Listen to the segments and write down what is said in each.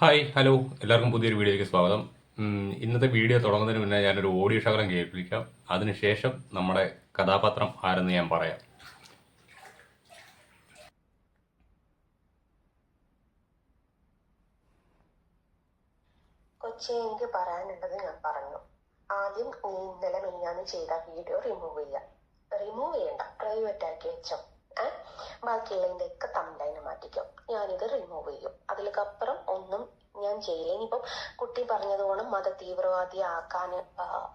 Hi hello എല്ലാവർക്കും പുതിയൊരു വീഡിയോയിലേക്ക് സ്വാഗതം. ഇന്നത്തെ വീഡിയോ തുടങ്ങുന്നതിന് മുന്നേ ഞാനൊരു ഓഡിയോ ശകലം കേൾപ്പിക്കാം. അതിനുശേഷം നമ്മുടെ കഥാപാത്രം ആരെന്ന് ഞാൻ പറയാം. കൊച്ചെ, എനിക്ക് പറയാനുള്ളത് ഞാൻ പറഞ്ഞു. ആദ്യം നീ ഇന്നലെ മിനിഞ്ഞാന്ന് ചെയ്ത വീഡിയോ റിമൂവ് ചെയ്യണ്ട, പ്രൈവറ്റ് ആക്കി വെച്ചോ. ബാക്കിയുള്ളതിന്റെ ഒക്കെ തമ്പലൈന് മാറ്റിക്കോ. ഞാനിത് റിമൂവ് ചെയ്യും. അതിലേക്കപ്പുറം ഒന്നും ഞാൻ ചെയ്യില്ല. ഇനിയിപ്പം കുട്ടി പറഞ്ഞതുകൊണ്ട് മത തീവ്രവാദി ആക്കാൻ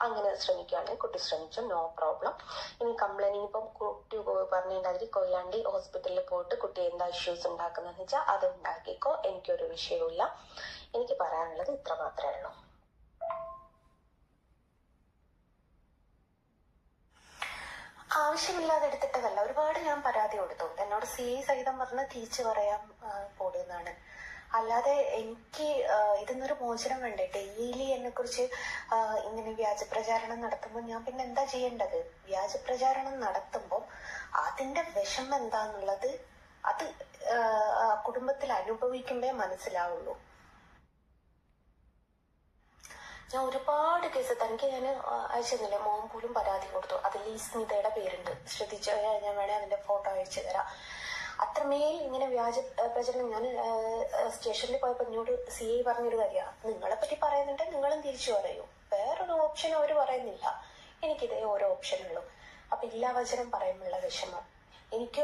അങ്ങനെ ശ്രമിക്കുകയാണെങ്കിൽ കുട്ടി ശ്രമിച്ചു, നോ പ്രോബ്ലം. ഇനി കംപ്ലൈന്റ് ഇനിയിപ്പം കുട്ടി പറഞ്ഞിട്ടുണ്ടാതിരി കൊയിലാണ്ടി ഹോസ്പിറ്റലിൽ പോയിട്ട് കുട്ടി എന്താ ഇഷ്യൂസ് ഉണ്ടാക്കുന്നതെന്ന് വെച്ചാൽ അത് ഉണ്ടാക്കിക്കോ. എനിക്കൊരു വിഷയവുമില്ല. എനിക്ക് പറയാനുള്ളത് ഇത്ര മാത്രമേ ഉള്ളൂ. ആവശ്യമില്ലാതെ എടുത്തിട്ടതല്ല. ഒരുപാട് ഞാൻ പരാതി കൊടുത്തു. എന്നോട് സഹിതം പറഞ്ഞ് തിരിച്ചു പറയാൻ പോടുന്നാണ്. അല്ലാതെ എനിക്ക് ഇതിന്നൊരു മോചനം വേണ്ടേ? ഡെയിലി എന്നെ കുറിച്ച് ഇങ്ങനെ വ്യാജപ്രചാരണം നടത്തുമ്പോൾ ഞാൻ പിന്നെ എന്താ ചെയ്യേണ്ടത്? വ്യാജപ്രചാരണം നടത്തുമ്പോൾ അതിന്റെ വിഷമം എന്താന്നുള്ളത് അത് കുടുംബത്തിൽ അനുഭവിക്കുമ്പേ മനസ്സിലാവുള്ളൂ. ഞാൻ ഒരുപാട് കേസ് തനിക്ക് ഞാൻ അയച്ചെന്നില്ല. മോൻ പോലും പരാതി കൊടുത്തു. അതിൽ ഈ സ്മിതയുടെ പേരുണ്ട്, ശ്രദ്ധിച്ചു. ഞാൻ വേണേ അതിന്റെ ഫോട്ടോ അയച്ചു തരാം. അത്രമേൽ ഇങ്ങനെ വ്യാജ പ്രചരണം. ഞാൻ സ്റ്റേഷനിൽ പോയപ്പോ എന്നോട് CI പറഞ്ഞൊരു കാര്യമാണ്, നിങ്ങളെ പറ്റി പറയുന്നുണ്ട്, നിങ്ങളും തിരിച്ചു പറയൂ. വേറൊരു ഓപ്ഷൻ അവർ പറയുന്നില്ല. എനിക്കിതേ ഓരോ ഓപ്ഷനുള്ളൂ. അപ്പൊ ഇല്ലാ വചനം പറയുമ്പോഴുള്ള വിഷമം. എനിക്ക്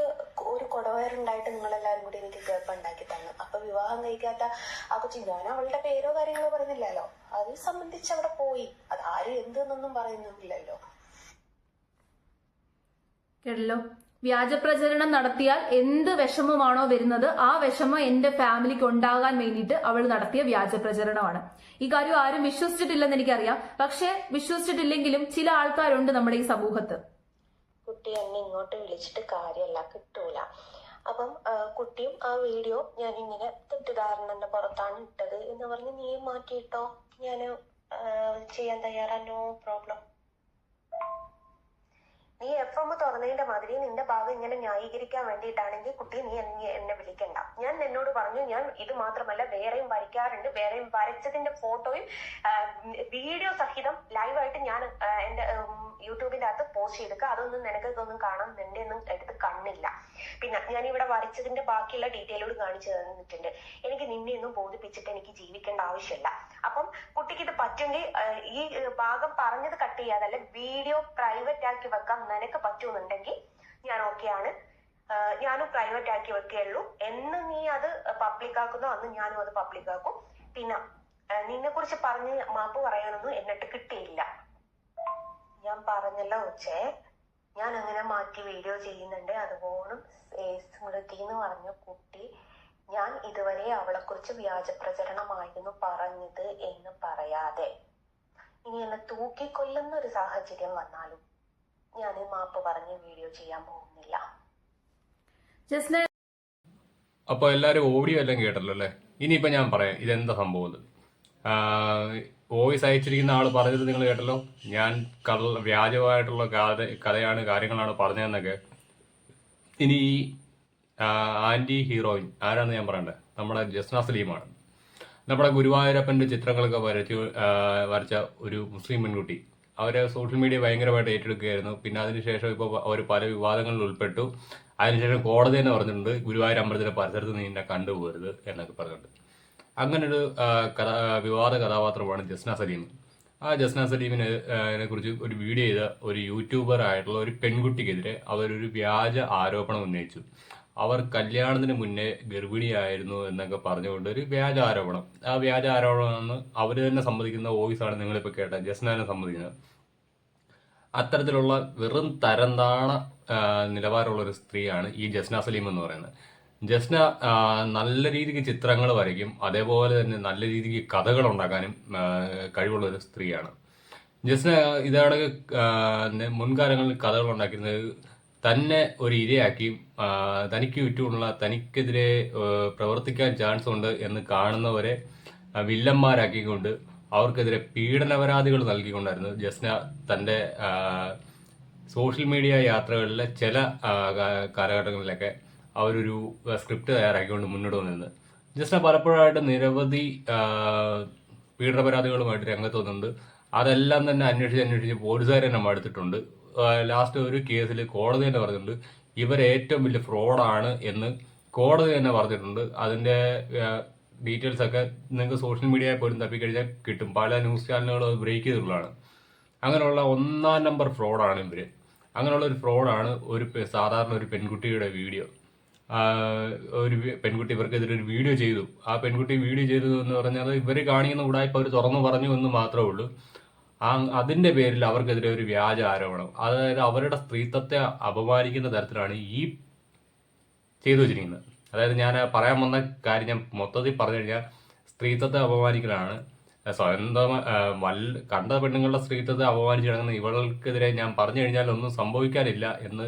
ഒരു കുടവയറുണ്ടായിട്ട് നിങ്ങളെല്ലാരും കൂടി എനിക്ക് ഗർഭം ഉണ്ടാക്കി തന്നു. അപ്പൊ വിവാഹം കഴിക്കാത്ത ആ കൊച്ചി, ഞാൻ അവളുടെ പേരോ കാര്യങ്ങളോ പറയുന്നില്ലല്ലോ. അത് സംബന്ധിച്ച് അവിടെ പോയി. അത് ആരും എന്തെന്നൊന്നും പറയുന്നില്ലല്ലോ. കേട്ടല്ലോ. വ്യാജപ്രചരണം നടത്തിയാൽ എന്ത് വിഷമമാണോ വരുന്നത്, ആ വിഷമം എന്റെ ഫാമിലിക്ക് ഉണ്ടാകാൻ വേണ്ടിയിട്ട് അവൾ നടത്തിയ വ്യാജപ്രചരണമാണ്. ഈ കാര്യം ആരും വിശ്വസിച്ചിട്ടില്ലെന്ന് എനിക്കറിയാം. പക്ഷെ വിശ്വസിച്ചിട്ടില്ലെങ്കിലും ചില ആൾക്കാരുണ്ട് നമ്മുടെ ഈ സമൂഹത്ത്. കുട്ടി എന്നെ ഇങ്ങോട്ട് വിളിച്ചിട്ട് കാര്യമല്ല, കിട്ടൂല. അപ്പം കുട്ടിയും ആ വീഡിയോ ഞാൻ ഇങ്ങനെ തെറ്റിദ്ധാരണന്റെ പുറത്താണ് ഇട്ടത് എന്ന് പറഞ്ഞ് നീ മാറ്റിയിട്ടോ, ഞാൻ ചെയ്യാൻ തയ്യാറാ, നോ പ്രോബ്ലം. നീ FM തുറന്നതിന്റെ മാതിരി നിന്റെ ഭാഗം ഇങ്ങനെ ന്യായീകരിക്കാൻ വേണ്ടിയിട്ടാണെങ്കിൽ കുട്ടി നീ എന്നെ വിളിക്കണ്ട. ഞാൻ എന്നോട് പറഞ്ഞു, ഞാൻ ഇത് മാത്രമല്ല വേറെയും വരയ്ക്കാറുണ്ട്, വേറെയും വരച്ചതിന്റെ ഫോട്ടോയും വീഡിയോ സഹിതം ലൈവായിട്ട് ഞാൻ എന്റെ യൂട്യൂബിന്റെ അകത്ത് പോസ്റ്റ് ചെയ്തേക്കുക. അതൊന്നും നിനക്ക് ഇതൊന്നും കാണാൻ നിന്റെ ഒന്നും എടുത്ത് കണ്ണില്ല. പിന്നെ ഞാൻ ഇവിടെ വരച്ചതിന്റെ ബാക്കിയുള്ള ഡീറ്റെയിലോട് കാണിച്ചു തന്നിട്ടുണ്ട്. എനിക്ക് നിന്നെ ഒന്നും ബോധിപ്പിച്ചിട്ട് എനിക്ക് ജീവിക്കേണ്ട ആവശ്യമില്ല. അപ്പം കുട്ടിക്ക് ഇത് പറ്റുമെങ്കിൽ ഈ ഭാഗം പറഞ്ഞത് കട്ട് ചെയ്യാതല്ല, വീഡിയോ പ്രൈവറ്റ് ആക്കി വെക്കാൻ നിനക്ക് പറ്റുമെന്നുണ്ടെങ്കിൽ ഞാൻ ഓക്കെയാണ്. ഞാനും പ്രൈവറ്റ് ആക്കി വെക്കുകയുള്ളൂ. എന്ന് നീ അത് പബ്ലിക് ആക്കുന്നോ അന്ന് ഞാനും അത് പബ്ലിക് ആക്കും. പിന്നെ നിന്നെ കുറിച്ച് പറഞ്ഞ് മാപ്പ് പറയാനൊന്നും എന്നിട്ട് കിട്ടിയില്ല. ഞാൻ പറഞ്ഞല്ലോ ഉച്ചേ, ഞാൻ അങ്ങനെ മാറ്റി വീഡിയോ ചെയ്യുന്നുണ്ട്. അതുപോലും സ്മൃതി എന്ന് പറഞ്ഞ കുട്ടി, ഞാൻ ഇതുവരെ അവളെ കുറിച്ച് വ്യാജപ്രചരണമായിരുന്നു പറഞ്ഞത് എന്ന് പറയാതെ ഇനി എന്നെ തൂക്കിക്കൊല്ലുന്ന ഒരു സാഹചര്യം വന്നാലും ഞാൻ മാപ്പ് പറഞ്ഞ് വീഡിയോ ചെയ്യാൻ പോകുന്നില്ല. അപ്പോൾ എല്ലാവരും ഓഡിയോ എല്ലാം കേട്ടല്ലോ അല്ലേ? ഇനിയിപ്പോൾ ഞാൻ പറയാം ഇതെന്താ സംഭവം. വോയിസ് അയച്ചിരിക്കുന്ന ആൾ പറഞ്ഞത് നിങ്ങൾ കേട്ടല്ലോ. ഞാൻ വ്യാജമായിട്ടുള്ള കഥയാണ് കാര്യങ്ങളാണ് പറഞ്ഞതെന്നൊക്കെ. ഇനി ഈ ആൻറ്റി ഹീറോയിൻ ആരാണെന്ന് ഞാൻ പറയണ്ടേ? നമ്മുടെ ജസ്ന സലീമാണ്. നമ്മുടെ ഗുരുവായൂരപ്പൻ്റെ ചിത്രങ്ങളൊക്കെ വരച്ച ഒരു മുസ്ലിം പെൺകുട്ടി. അവരെ സോഷ്യൽ മീഡിയ ഭയങ്കരമായിട്ട് ഏറ്റെടുക്കുകയായിരുന്നു. പിന്നെ അതിനുശേഷം ഇപ്പോൾ അവർ പല വിവാദങ്ങളിൽ ഉൾപ്പെട്ടു. അതിനുശേഷം കോടതി തന്നെ പറഞ്ഞിട്ടുണ്ട്, ഗുരുവായൂർ അമ്പലത്തിലെ പരിസരത്ത് നീ എന്നെ കണ്ടുപോകരുത് എന്നൊക്കെ പറഞ്ഞിട്ടുണ്ട്. അങ്ങനൊരു വിവാദ കഥാപാത്രമാണ് ജസ്ന സലീം. ആ ജസ്ന സലീമിനെ കുറിച്ച് ഒരു വീഡിയോ ചെയ്ത ഒരു യൂട്യൂബർ ആയിട്ടുള്ള ഒരു പെൺകുട്ടിക്കെതിരെ അവരൊരു വ്യാജ ആരോപണം ഉന്നയിച്ചു. അവർ കല്യാണത്തിന് മുന്നേ ഗർഭിണിയായിരുന്നു എന്നൊക്കെ പറഞ്ഞുകൊണ്ട് ഒരു വ്യാജ ആരോപണം. ആ വ്യാജ ആരോപണമെന്ന് അവർ തന്നെ സമ്മതിക്കുന്ന വോയിസാണ് നിങ്ങളിപ്പോൾ കേട്ട ജസ്നനെ സമ്മതിക്കുന്നത്. അത്തരത്തിലുള്ള വെറും തരംതാണ നിലവാരമുള്ള ഒരു സ്ത്രീയാണ് ഈ ജസ്ന സലീം എന്ന് പറയുന്നത്. ജസ്ന നല്ല രീതിക്ക് ചിത്രങ്ങൾ വരയ്ക്കും, അതേപോലെ തന്നെ നല്ല രീതിക്ക് കഥകൾ ഉണ്ടാക്കാനും കഴിവുള്ള ഒരു സ്ത്രീയാണ്. ജസ്ന ഇതാണ് മുൻകാലങ്ങളിൽ കഥകൾ ഉണ്ടാക്കുന്നത് തന്നെ ഒരു ഇരയാക്കി, തനിക്ക് ചുറ്റുമുള്ള തനിക്കെതിരെ പ്രവർത്തിക്കാൻ ചാൻസ് ഉണ്ട് എന്ന് കാണുന്നവരെ വില്ലന്മാരാക്കിക്കൊണ്ട് അവർക്കെതിരെ പീഡനപരാതികൾ നൽകിക്കൊണ്ടായിരുന്നു ജസ്ന തൻ്റെ സോഷ്യൽ മീഡിയ യാത്രകളിലെ ചില കാലഘട്ടങ്ങളിലൊക്കെ അവരൊരു സ്ക്രിപ്റ്റ് തയ്യാറാക്കിക്കൊണ്ട് മുന്നോട്ട് വന്നിരുന്നത്. ജസ്റ്റിന് പലപ്പോഴായിട്ട് നിരവധി പീഡന പരാതികളുമായിട്ട് രംഗത്ത് വന്നിട്ടുണ്ട്. അതെല്ലാം തന്നെ അന്വേഷിച്ച് പോലീസുകാർ തന്നെ മടുത്തിട്ടുണ്ട്. ലാസ്റ്റ് ഒരു കേസിൽ കോടതി തന്നെ പറഞ്ഞിട്ടുണ്ട് ഇവർ ഏറ്റവും വലിയ ഫ്രോഡാണ് എന്ന് കോടതി തന്നെ പറഞ്ഞിട്ടുണ്ട്. അതിൻ്റെ ഡീറ്റെയിൽസ് ഒക്കെ നിങ്ങൾക്ക് സോഷ്യൽ മീഡിയയിൽ പോലും തപ്പിക്കഴിഞ്ഞാൽ കിട്ടും. പല ന്യൂസ് ചാനലുകളും അത് ബ്രേക്ക് ചെയ്തിട്ടുള്ളതാണ്. അങ്ങനെയുള്ള 1-ാം നമ്പർ ഫ്രോഡാണ് ഇവർ. അങ്ങനെയുള്ള ഒരു ഫ്രോഡാണ് സാധാരണ ഒരു പെൺകുട്ടിയുടെ വീഡിയോ. ഒരു പെൺകുട്ടി ഇവർക്കെതിരെ ഒരു വീഡിയോ ചെയ്തു. ആ പെൺകുട്ടി വീഡിയോ ചെയ്തു എന്ന് പറഞ്ഞാൽ ഇവർ കാണിക്കുന്ന ഉടായ്പ അവർ തുറന്നു പറഞ്ഞു എന്ന് മാത്രമേ ഉള്ളൂ. അതിൻ്റെ പേരിൽ അവർക്കെതിരെ ഒരു വ്യാജ ആരോപണം, അതായത് അവരുടെ സ്ത്രീത്വത്തെ അപമാനിക്കുന്ന തരത്തിലാണ് ഈ ചെയ്തു വെച്ചിരിക്കുന്നത്. അതായത് ഞാൻ പറയാൻ വന്ന കാര്യം ഞാൻ മൊത്തത്തിൽ പറഞ്ഞു കഴിഞ്ഞാൽ സ്ത്രീത്വത്തെ അപമാനിക്കലാണ്. സ്വന്തം കണ്ട പെണ്ണുങ്ങളുടെ സ്ത്രീത്വത്തെ അപമാനിച്ച് കിടക്കുന്ന ഇവൾക്കെതിരെ ഞാൻ പറഞ്ഞു കഴിഞ്ഞാൽ ഒന്നും സംഭവിക്കാനില്ല എന്ന്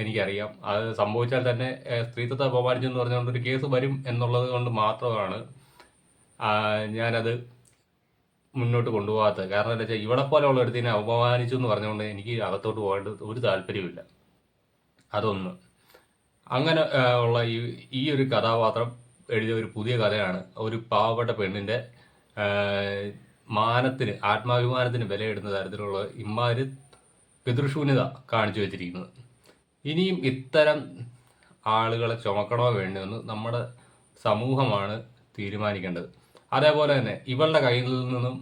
എനിക്കറിയാം. അത് സംഭവിച്ചാൽ തന്നെ സ്ത്രീത്വത്തെ അപമാനിച്ചെന്ന് പറഞ്ഞുകൊണ്ടൊരു കേസ് വരും എന്നുള്ളത് കൊണ്ട് മാത്രമാണ് ഞാനത് മുന്നോട്ട് കൊണ്ടുപോകാത്തത്. കാരണം എന്താ വെച്ചാൽ ഇവിടെ പോലെ ഉള്ള എടുത്തിനെ അപമാനിച്ചു എന്ന് പറഞ്ഞുകൊണ്ട് എനിക്ക് അകത്തോട്ട് പോകേണ്ട ഒരു താല്പര്യമില്ല. അതൊന്ന്. അങ്ങനെ ഉള്ള ഈ ഒരു കഥാപാത്രം എഴുതിയ ഒരു പുതിയ കഥയാണ്. ഒരു പാവപ്പെട്ട പെണ്ണിൻ്റെ മാനത്തിന്, ആത്മാഭിമാനത്തിന് വിലയിടുന്ന തരത്തിലുള്ള ഇമ്മാതിരി പിതൃശൂന്യത കാണിച്ചു വെച്ചിരിക്കുന്നത്. ഇനിയും ഇത്തരം ആളുകളെ ചുമക്കണോ വേണ്ടെന്ന് നമ്മുടെ സമൂഹമാണ് അതേപോലെ തന്നെ ഇവളുടെ കയ്യിൽ നിന്നും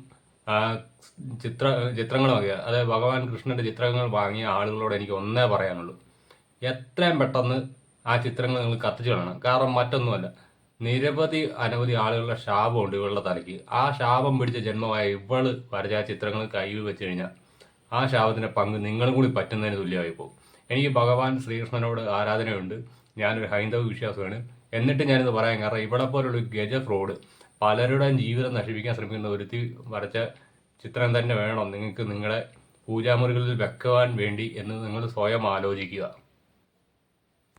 ചിത്രങ്ങൾ വാങ്ങിയ, അതായത് ഭഗവാൻ കൃഷ്ണന്റെ ചിത്രങ്ങൾ വാങ്ങിയ ആളുകളോട് എനിക്ക് ഒന്നേ പറയാനുള്ളൂ, എത്രയും പെട്ടെന്ന് ആ ചിത്രങ്ങൾ നിങ്ങൾ കത്തിച്ചു കളയണം. കാരണം മറ്റൊന്നുമല്ല, അനവധി ആളുകളുടെ ശാപമുണ്ട് ഇവളുടെ തലയ്ക്ക്. ആ ശാപം പിടിച്ച ജന്മമായ ഇവള് വരച്ച ആ ചിത്രങ്ങൾ കയ്യിൽ വെച്ച് കഴിഞ്ഞാൽ ആ ശാപത്തിന്റെ പങ്ക് നിങ്ങളും കൂടി പറ്റുന്നതിന് തുല്യമായി പോകും. എനിക്ക് ഭഗവാൻ ശ്രീകൃഷ്ണനോട് ആരാധനയുണ്ട്. ഞാനൊരു ഹൈന്ദവ വിശ്വാസമാണ്. എന്നിട്ട് ഞാനിത് പറയാൻ കാരണം ഇവിടെ പോലുള്ള ഗജ ഫ്രോഡ് പലരുടെയും ജീവിതം നശിപ്പിക്കാൻ ശ്രമിക്കുന്ന ഒരുത്തി വരച്ച ചിത്രം തന്നെ വേണം നിങ്ങൾക്ക് നിങ്ങളുടെ പൂജാമുറികളിൽ വെക്കുവാൻ വേണ്ടി എന്ന് നിങ്ങൾ സ്വയം ആലോചിക്കുക.